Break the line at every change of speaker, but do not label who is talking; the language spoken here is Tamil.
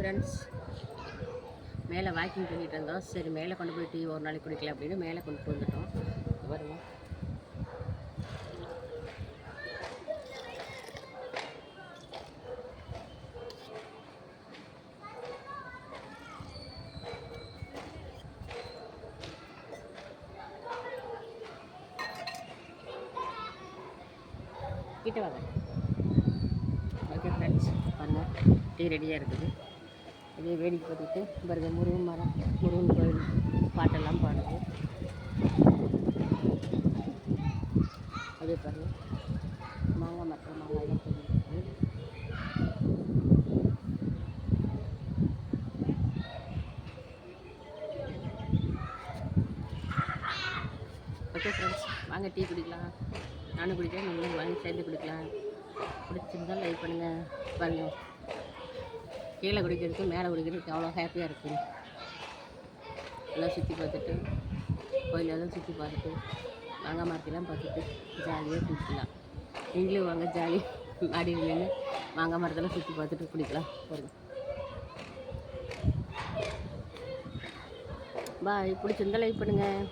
ஃப்ரெண்ட்ஸ், மேலே வாக்கிங் பண்ணிட்டு இருந்தோம். சரி மேலே கொண்டு போய் டீ ஒரு நாளைக்கு குடிக்கலாம் அப்படின்னு மேலே கொண்டு வந்துட்டோம். பாருங்க, கிட்ட வாங்க. ஓகே ஃப்ரெண்ட்ஸ், பாருங்கள் டீ ரெடியாக இருக்குது. இதே வேடிக்கை பார்த்துட்டு பாருங்க, முருகன் மரம், முருகன் கோயில் பாட்டெல்லாம் பாடுது. அதே பாருங்கள், மாங்காய் மரத்தில் மாங்காய் தான் தெரியுது. ஓகே ஃப்ரெண்ட்ஸ், வாங்க டீ குடிக்கலாம். நானும் குடிக்கிறேன், நீங்களும் வாங்கி சேர்ந்து குடிக்கலாம். பிடிச்சிருந்தால் லைக் பண்ணுங்கள். பாருங்கள், கீழே குடிக்கிறதுக்கு மேலே குடிக்கிறதுக்கு அவ்வளோ ஹாப்பியாக இருக்குது. எல்லாம் சுற்றி பார்த்துட்டு, கோயிலெல்லாம் சுற்றி பார்த்துட்டு, மாங்காய் மரத்தெல்லாம் பார்த்துட்டு ஜாலியாக குடிக்கலாம். நீங்களும் வாங்க, ஜாலியாக மாடியில் நின்று மாங்காய் மரத்தெல்லாம் சுற்றி பார்த்துட்டு குடிக்கலாம். பாருங்கள், பாய். பிடிச்சிருந்தால் லைக் பண்ணுங்கள்.